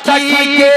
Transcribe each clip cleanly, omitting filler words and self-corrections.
सखी के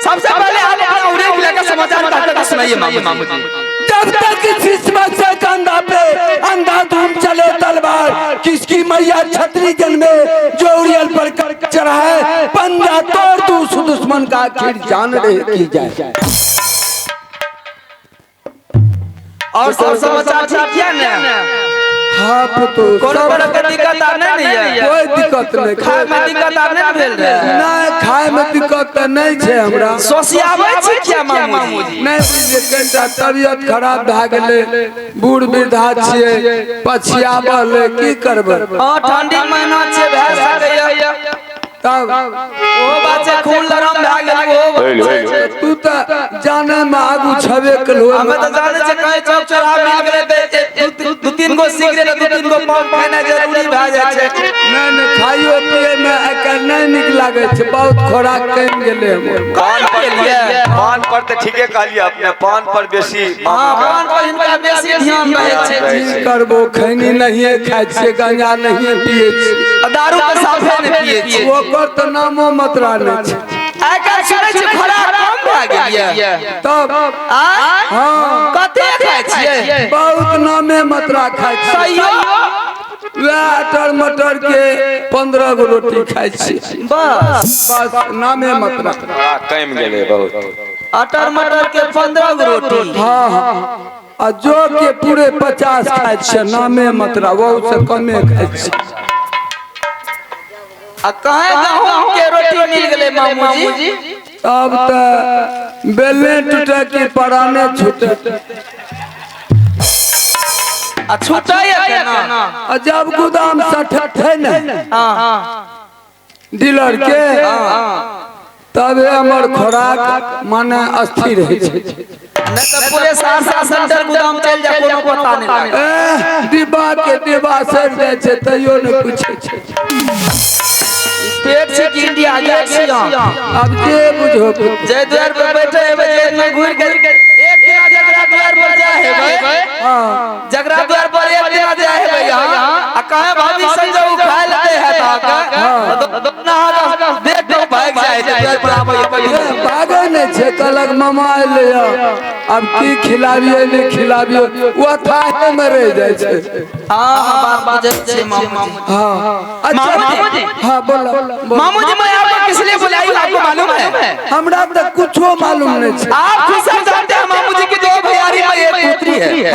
सबसे पहले समाचार सुनाइए मामू जी। जब तक किस्मत से कंधा पे अंधाधुंध चले तलवार, किसकी मैया छतरी जन्मे जो उड़ियल पर चढ़ा है, पंजा तोड़ तू दुश्मन का आखिर जान रहे की जाए। और सब समाचार ठीक है ना? हाँ पुतु, कोनो तरह के दिक्कत नहीं है? कोई दिक्कत नहीं। खाए में दिक्कत नहीं भेल रहे? नहीं, खाए में दिक्कत नहीं है हमरा। सोसियाबै छी क्या मामू जी? नहीं बुझे, कनिटा तबियत खराब भए गेलै, बूढ़ वृद्धा छियै, पछियाबल की करबै। हां, ठंडी महीना छै, भए सकैया तब ओ बात से खून लरम भए गेलै। तू त जाने में आगू छबे कलो। हमें तो जाने छै कहीं चौक चौराहा मिल गेलै दू तीन गो सिगरेट, दू तीन गो पान खाना जरूरी भए जाय छै। नहीं खाइयो पिए में एकर नहीं निक लागे छै, बहुत खोराक कम गेले हमर। पान पर तो ठीके कहलिए अपने, पान पर बेसी पान पर इनका बेसी ध्यान रहे छै। की करबो, खैनी नहीं खाइ छियै, गांजा नहीं पिए छियै, दारू तो साफे नहीं पिए छियै। ओकर तो नामो मात्रा नहीं छै। आकर सुनै छी खोराक कम भए गेलिए तब हां कते खाइ छियै? बहुत नामे मात्रा खाइ छियै। सहियो अटर मटर के 15 गो रोटी खाइ छियै, बस नामे मात्रा। कम गेले बहुत। अटर मटर के 15 गो रोटी। हाँ आ जो के पूरे 50 खाइ छियै, नामे मात्रा, वो से कमे खाइ छियै। आ कहे गहूं के रोटी मिल गेले मामू जी? अब त बेले टूटे की पराने छूटे। आ छूटे है ना? जब गोदाम सठत है न हां डीलर के, तबे हमर खोराक माने अस्थिर है छै। नहीं तो पूरे सहरसा सेंटर गोदाम चल जा, कोनो पता नहीं लागे। डिब्बा के डिब्बा सड़ जाय छै, तैयो न पूछे छै। पेट से इंडिया गेट से अब जे बुझो, जय द्वार पर बैठे है, जेल में घुर के एक दिन जगरा द्वार पर जाए है भाई। हां, जगरा द्वार पर एक दिन जाए है भाई। हां, आ कहे भाभी संजो खाए लेते है त के देख तो भाग जाए पेड़ पर आबै भागे नहीं छे कहलक मामा ले अब की खिलाबिए नहीं खिलाबिए वो थाहे में रह जाए छे। हां बार बार छे मामू हाँ अच्छा हाँ बोलो मामू जी मैं आपको किस लिए बुलाई आपको मालूम है? हमरा तो कुछो मालूम नहीं छे। आप खुद सब जानते हैं मामू जी की 2 भैयारी में एक पुत्री है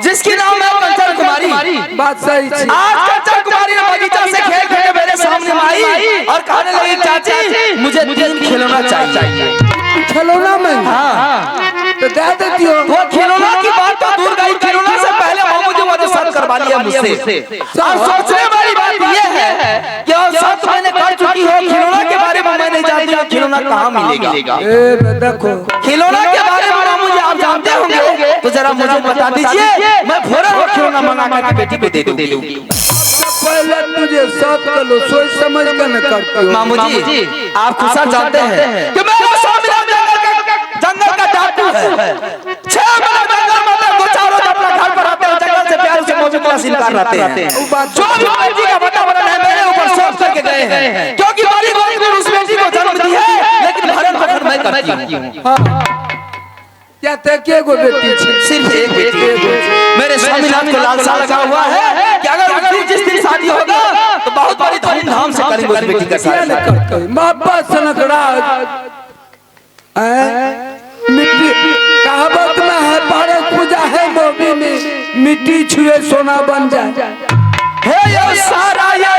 जिसकी नाम है कंचन कुमारी। बात सही छे। आज कंचन कुमारी ने बगीचा से खेल खेल के मेरे सामने में आई और कहने लगी चाची मुझे 3 खिलौना चाहिए। खिलौना में तो दे देती हो। वो खिलौना की बात तो दूर गई, खिलौना से पहले मामू जी ने सब करवा लिया मुझसे। और सोचने वाली बात ये है कि और सब मैंने कर चुकी हो, खिलौना के बारे में मैं नहीं जानती हूं खिलौना कहां मिलेगा। ए देखो खिलौना के बारे में मामू जी आप जानते होंगे तो जरा मुझे बता दीजिए, मैं फौरन खिलौना मंगा के बेटी पे दे दूंगी। पहले तुझे सब करो सोच समझ कर न करती हो। मामू जी आप खुद सब जानते हैं कि मेरा स्वामीनाथ जंगल का टापू है। 6 महीने जंगल में दो चारों अपना घर पर आते हैं, जंगल से प्यार से मौजूद का शिकार रहते हैं। जो भी बेटी का वातावरण है मेरे ऊपर सोच करके गए हैं, क्योंकि मारी गोरी ने उस बेटी को जन्म दी है, लेकिन भरण पोषण मैं करती हूं। क्या ते को बेटी छे? सिर्फ एक बेटी। मेरे स्वामीनाथ को लालसा लगा हुआ है कि अगर जिस दिन शादी होगा तो बहुत बड़ी धूमधाम से करेंगे उस बेटी का शादी। बाबा सनकराज मिट्टी कहावत में है भारत पूजा है मोबी में मिट्टी छुए सोना बन जाए। हे यो सारा ये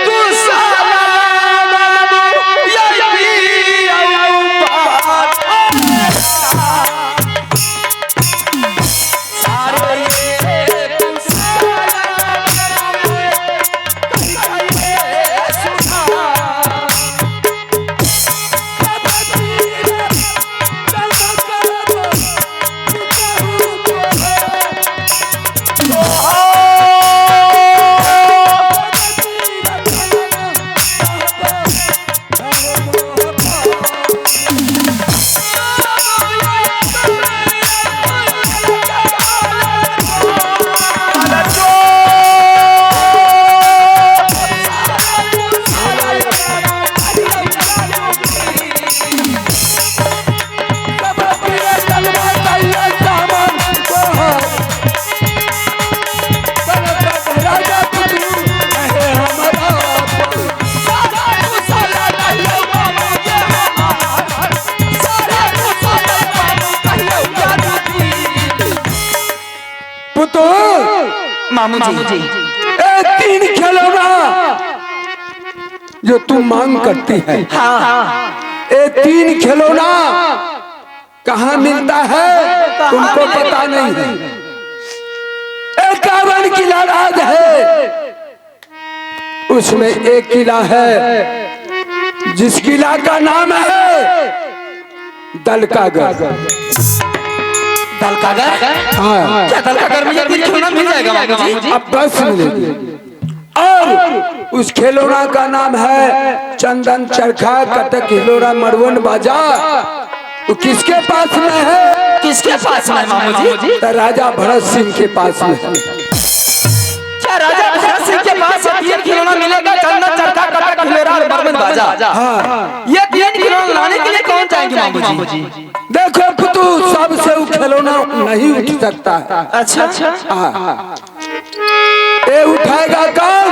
तू सारा मामू जी 3 खिलौना जो तू मांग करती है। ये 3 खिलौना कहाँ मिलता है तुमको पता नहीं है। 51 किला राज है, उसमें एक किला है जिस किला का नाम है दलकागढ़। हाँ क्या दलकागढ़ में 3 खिलौना मिल जाएगा मामू जी? अब बस मिलेगी। और उस खिलौना का नाम है चंदन चरखा कटक हिलोरा मरवन बाजा। वो किसके पास में है? किसके पास में मामू जी? तो राजा भरत सिंह के पास में है। क्या राजा भरत सिंह के पास 3 खिलौना मिलेगा? चंदन चरखा कटक हिलोरा मरवन बाजा। हाँ ये 3 खिलौना लाने के लिए कौन जाएंगे मामू जी? देखो पुतू सबसे वो खिलौना नहीं उठ सकता है। अच्छा हाँ ये उठाएगा कौन?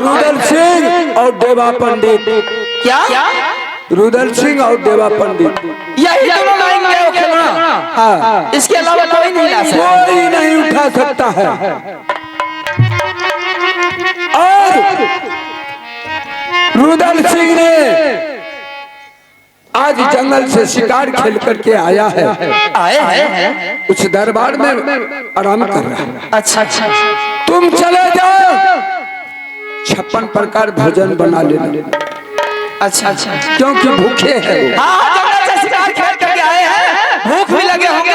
रुदल सिंह और देवा पंडित। क्या रुदल सिंह और देवा पंडित यही दोनों लाएंगे वो खिलौना? हाँ इसके अलावा कोई नहीं ला सकता। कोई नहीं उठा सकता है। और रुदल सिंह ने आज जंगल से शिकार खेल करके आया है। आए हैं उस दरबार में आराम कर रहा है। अच्छा तुम चले जाओ 56 प्रकार भोजन बना लेना। अच्छा क्योंकि भूखे हैं। हाँ जंगल से शिकार खेल करके आए हैं, भूख भी लगे होंगे।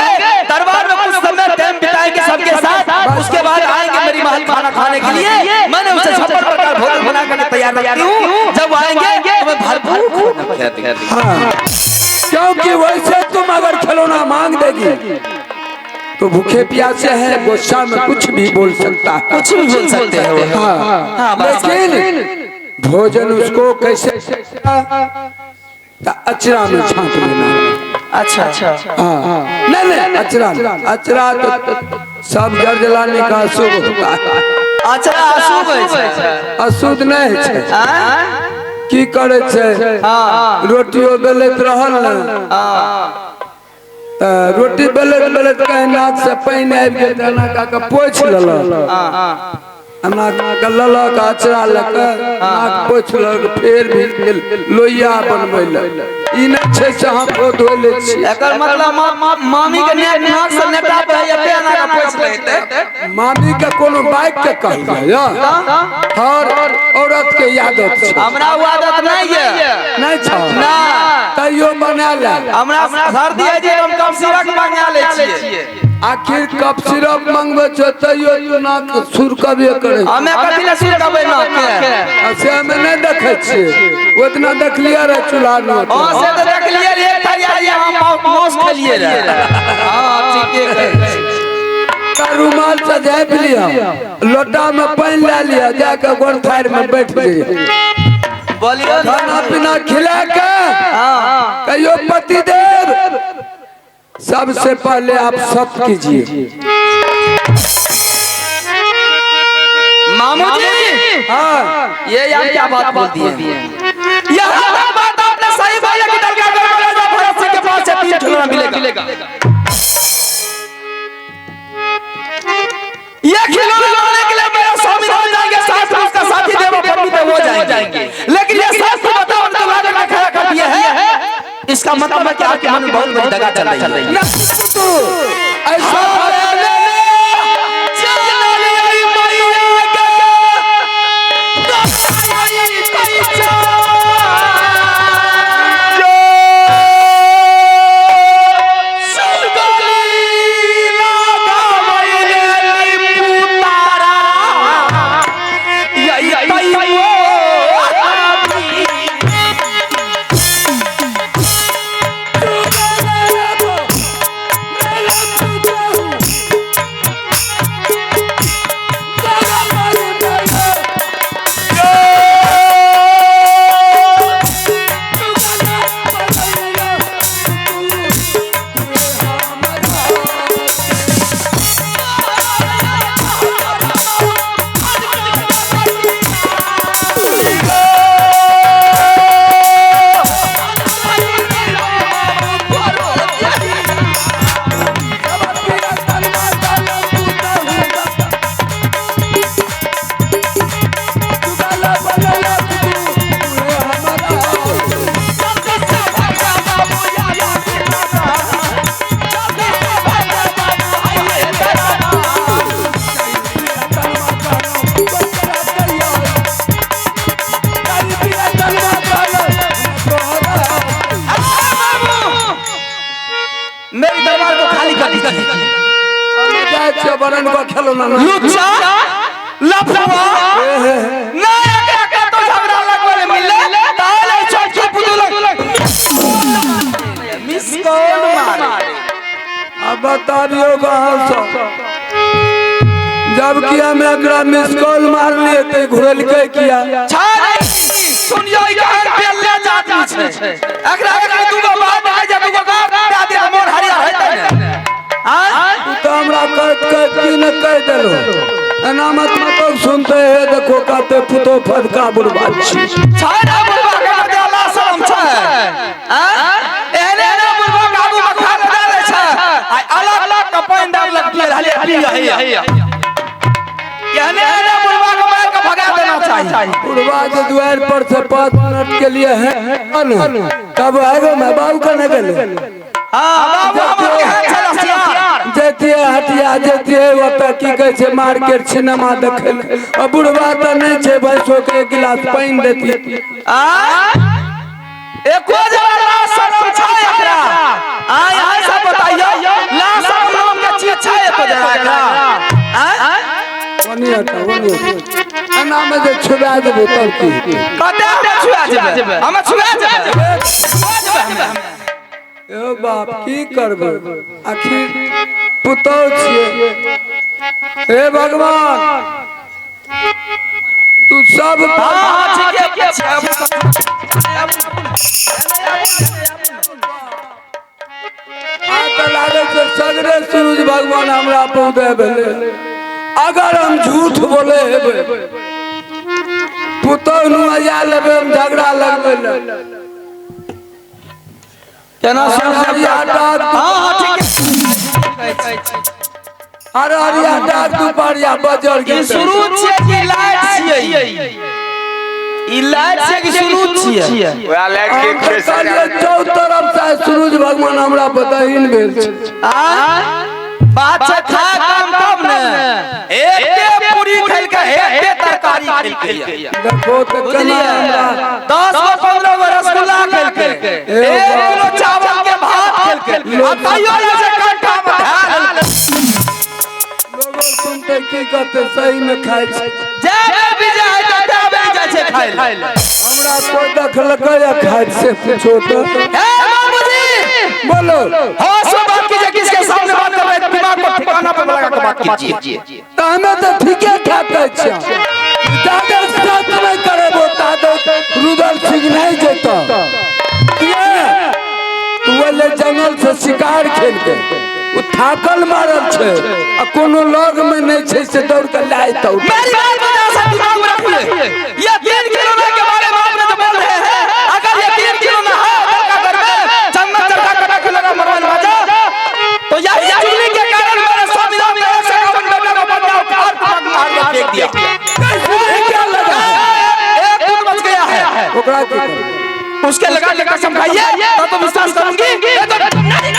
दरबार में कुछ समय टाइम बिताएंगे सबके साथ, उसके बाद आएंगे मेरी महल खाना खाने के लिए। मैंने उसे 56 प्रकार भोजन बना कर तैयार रखती हूँ। जब आएंगे तो मैं भरपूर हाँ क्योंकि वैसे तुम अगर खिलौना मांग देगी तो भूखे प्यासे हैं, गुस्सा में कुछ भी बोल सकता है, कुछ भी बोल सकते हैं वो। हाँ, लेकिन भोजन उसको कैसे अचरा में छांट लेना। अच्छा अच्छा हाँ, नहीं अचरा तो सब जड़ जलाने का अशुभ होता है। अच्छा अशुभ है, अशुद्ध नहीं है। हाँ की करे छे, रोटियो बेलैत रहल ना, रोटी बेलैत के नाक से पानी आबि गेल, नाक का पोछ लेलक, नाक के ललक अचरा लेके नाक पोछ लेलक, फेर भी लोहिया बनबै ले। ई नहीं छे से हम को धो ले छी, एकर मतलब मामी के नाक से नेटा पे या पे नाक पोछ लेते। मामी के कोनो बाइक के कहल जाय, हर औरत के आदत छे। हमरा वो आदत नहीं है, नहीं छे ना तैयो बना ले। हमरा सर्दी है जे हम कम सिरक मंगा ले छिए। आखिर कप सिरप मंगबे छ तैयो तू नाक सुर कबे करे। हमें कथि ले सुर कबे नाक के, से हमें नहीं देखे छी, उतना देखलिए रे चूल्हा में। हां से तो देखलिए रे, तैयारी हम मौस खलिए रे। हां ठीके कहे, रुमाल से झाँप लिया, लोटा में पानी ले लिया, जाके गोड़ थार में बैठ गई। बोलिए खाना पीना खिला के कहियो पतिदेव सबसे पहले आप सब कीजिए। मामू जी, हाँ ये यार क्या बात बोल दी है, यह बात आपने सही बोला कि दरगाह में भरत सिंह के पास से 3 खिलौना मिलेगा। ये खिलौना लाने के लिए मेरा स्वामी हो जाएंगे, साथ में उसका साथी देवो कभी तो हो जाएंगे, लेकिन ये साथ बताओ तो लाने का खड़ा कर दिया है। इसका मतलब है कि आपके मन में बहुत बड़ी दगा चल रही है। ऐसा बरन को खिलौना लुच्चा लफड़ा ना एक तो झगड़ा लगवाले मिले ताले छोटी पुतुल मिस कॉल मारे। अब बताइयो कहां से जब किया मैं एकरा मिस कॉल मार लिए ते घुरल के किया सुनियो ई कहां पे ले जाती छे एकरा दुगो बात आ जा दुगो बात दे मोर हरिया हेतै ने। हां तो हमरा कह की न कह देलो अनामत मत सुनते है देखो कहते पुतो फदका बुरबा छी छाड़ा बुरबा के दे अल्लाह शरम छे। एने ने बुरबा काबू में खा डाले छे आ अलग अलग का पानी डाल लग हलिया है कहने ने बुरबा को मार के भगा देना चाहिए। बुरबा के द्वार पर से 5 मिनट के लिए है तब आएगा मैं बाबू का न गेले। हां बाबू हम के चला सियार जतिए हटिया जतिए ओता की कह छे मार्केट सिनेमा देखल अब बुढ़वा त नहीं छे भैंसो के एक गिलास पानी देती एको जरा शरम छे एकरा यहां से बताइयो ला शरम नाम के चीज छे एको जरा एकरा वनी हटा नाम जे छुड़ा देबो तब की कते हम छुआ देबे हम छुआ देबे ए बाप की करबो आखिर पुतौ छिए। हे भगवान तू सब लागे छै सगरे सूरज भगवान हमरा पौधे भेले। अगर हम झूठ बोले हेबै पुतौ नुआ लेबे हम झगड़ा लगबे केना हरिया डाक अरे हरिया डाक दुपहरिया बजर के शुरू छिए कि लाइट छिए? ई लाइट छिए कि शुरू छिए? वह लाइट के खेसारी चौ तरफ से सूरज भगवान हमरा बदहीन भेल छै। बात छै खा काम तब ने एते पूरी खेल के एते तरकारी खेल के देखो तो केना हमरा 10 गो 15 गो रसगुल्ला खेल के 1 किलो चावल के भात खेल के बताइयो ना से कंठा में ढाल लोगो सुनते की कहते सही में खाइ छै। जय विजय जटावे जाय छै खाइ ले। हमरा कोई देखलकै या खाइ से पूछो तो हे बाबूजी बोलो होश में बात कीजिए। किसके सामने बात कर रहे हैं? दिमाग को ठिकाना पे लगा के बात कीजिए। तो हमें तो ठीके ठाके छै। दादा साथ नहीं करेबो दादा रुदल सिंह नहीं जेतो ये तू वाले जंगल से शिकार खेल के उ थाकल मारल छै आ कोनो लग में नहीं छै से दौड़ के लाए तो मेरी बात बता सा दिमाग में रखिए। ये 3 किलो के बारे में आपने जो बोल रहे हैं, अगर ये 3 किलो ना हो तो क्या करबे? जन्नत चढ़ा कटा के लगा मरवान बाजा तो यही चुगली के कारण मेरे संविधान में 151 बेटा को बदलाव कार पटक मार के फेंक दिया। कैसे क्या लगा एक दूध बच गया है। ओकरा की करे? उसके लगा के कसम खाइए तब तो विश्वास करूंगी। ये तो नहीं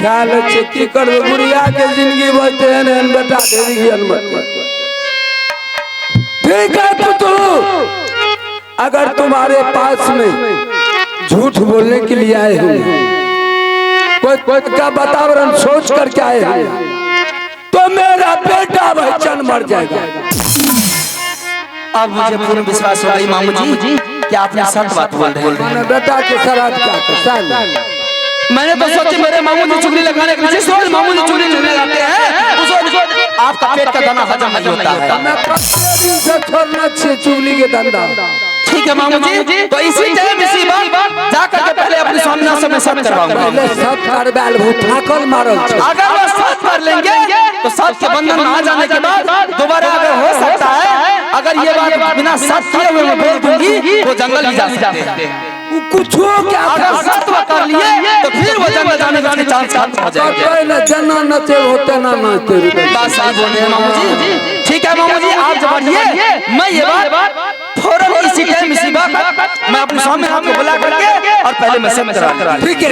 ख्याल छै की करबे? गुड़िया के जिंदगी बचते हैं बेटा ढेरी ज्ञान मत ठीक है पुतू अगर तुम्हारे पास में झूठ बोलने के लिए आए हो कोई का वातावरण सोच करके आए हो तो मेरा बेटा बच्चन मर जाएगा। अब मुझे पूर्ण विश्वास हो गई मामू जी कि आपने सच बात बोल रहे हैं। बेटा के शराब क्या मैंने तो सोचे मेरे मामू जी चुगली लगाने के जिस रोज मामू जी चुगली लगाते हैं उस रोज आपका पेट का दाना हजम नहीं होता है। मैं 15 दिन से छोड़ना चाहिए चुगली के धंधा। ठीक है मामू जी तो इसी टाइम इसी बात जाकर के पहले अपने सामने से मैं सत्य करवाऊंगा। पहले सब करवाल बहुत थाकल मारल छै। अगर वो सत्य कर लेंगे तो सत्य के बंधन में आ जाने के बाद दोबारा अगर हो सकता है, अगर ये बात बिना सत्य किए हुए मैं बोल दूंगी वो जंगल ही जा सकते हैं। कुछ हो क्या अगर सत्य कर लिए तो फिर वो जंगल जाने का चांस हो जाएंगे। पहले जना नचे होते ना नाचते बात सही बोल रहे हैं मामू जी। ठीक है मामू जी आप जब बढ़िए मैं ये बात फौरन इसी टाइम इसी बात मैं अपने सामने आपको बुला करके और पहले मैं सब करा ठीक है।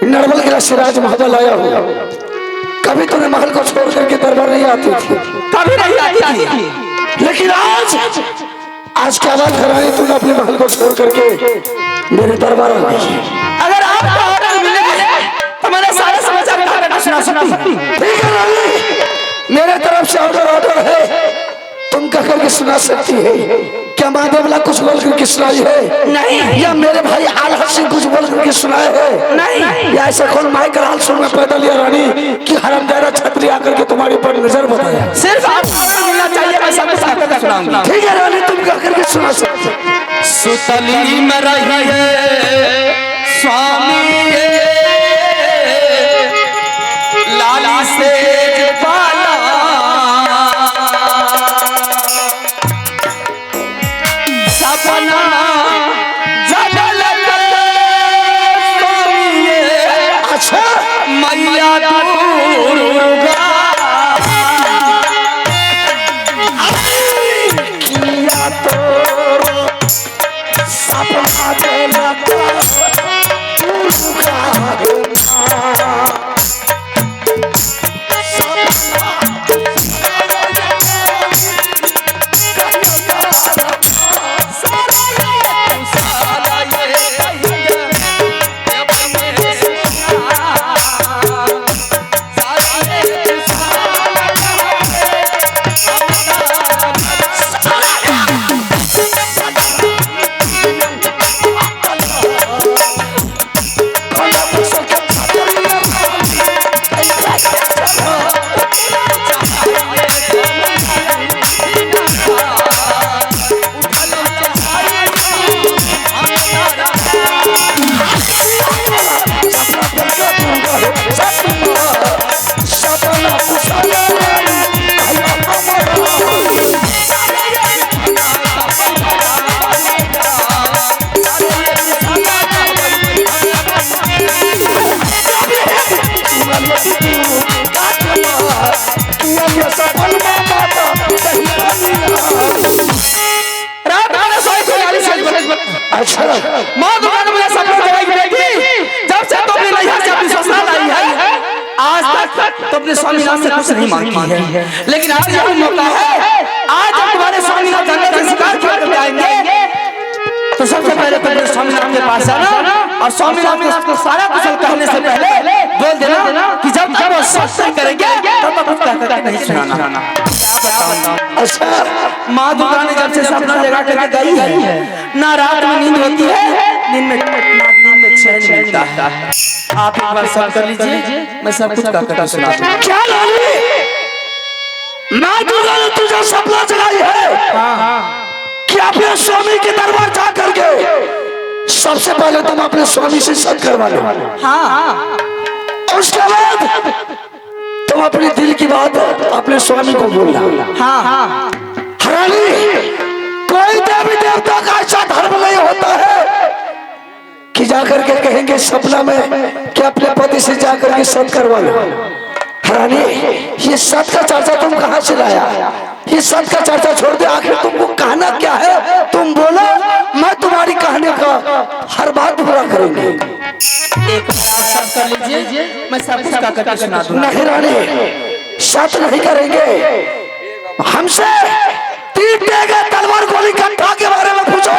नरबल गिरा सिराज महबल आया हूँ। कभी तूने महल को छोड़ करके दरबार नहीं आती थी, कभी नहीं आती थी, लेकिन आज क्या बात कर रही, तूने अपने महल को छोड़ करके मेरे दरबार आ गई। अगर आपको ऑर्डर मिले तो मैंने सारे समाचार बताकर सुना सकती। ठीक है रानी, मेरे तरफ से ऑर्डर है, तुम कह करके सुना सकती है। क्या महादेवला कुछ बोल करके सुनाई है? नहीं। या मेरे भाई आलहर सिंह कुछ बोल करके सुनाए है? नहीं। या ऐसा कौन माइक हाल सुन में पैदल या रानी कि हरामजादा छतरी आकर के तुम्हारे पर नजर बताया? सिर्फ आपको ऑर्डर मिलना चाहिए, मैं सब कुछ सुनाऊंगी। ठीक है रानी, तुम कह करके सुना सकते। सुतली में रही है स्वामी लाला से पाला, सपना जगल स्वामी अच्छा मैया दुर्गा किया तो सपना देना अच्छा माँ दुर्गा ने मुझे सपना दिखाई देगी। जब से तुमने नैया से अपनी ससुराल आई है, आज तक तो अपने स्वामीनाथ से कुछ नहीं मांगी है, लेकिन आज यही मौका है। आज जब तुम्हारे स्वामीनाथ जंगल से शिकार करके आएंगे तो सबसे पहले पहले स्वामीनाथ के पास आना और स्वामीनाथ को सारा कुशल कहने से पहले बोल देना कि जब तक वो सत्संग करेंगे तब तक कुछ कहकर नहीं सुनाना। अच्छा माँ दुर्गा ने जब से सपना जगा करके गई है, ना रात में नींद होती है, दिन में चैन नहीं मिलता है। आप एक बार सब कर लीजिए, मैं सब कुछ कहकर सुना दूंगा। क्या लाली, माँ दुर्गा ने तुझे सपना जगाई है? हाँ कि अपने स्वामी के दरबार जा करके सबसे पहले तुम अपने स्वामी से सत करवा लो। हाँ उसके बाद तुम अपने दिल की बात अपने स्वामी को बोलना। हाँ रानी, कोई देवी देवता का ऐसा धर्म नहीं होता है कि जाकर के कहेंगे सपना में कि अपने पति से जाकर के सत करवा लो। रानी, ये सत का चर्चा तुम कहाँ से लाया? ये सत का चर्चा छोड़ दे, आखिर तुमको कहना क्या है? तुम बोलो, मैं तुम्हारी कहने का हर बात पूरा करूंगी। एक बार आप सब कर लीजिए, मैं सब कुछ कहकर सुना दूंगा। नहीं रानी, सत नहीं करेंगे। हमसे तीर देगा तलवार गोली कंठा के बारे में पूछो,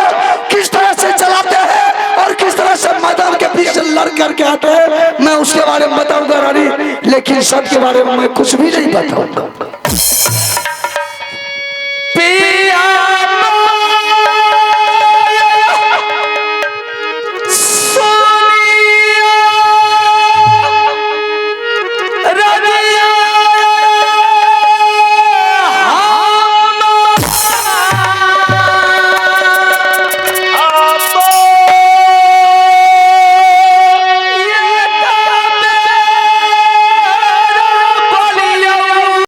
किस तरह से चलाते हैं और किस तरह से मैदान के बीच से लड़ करके आते हैं, मैं उसके बारे में बताऊंगा रानी, लेकिन सत के बारे में मैं कुछ भी नहीं बताऊंगा।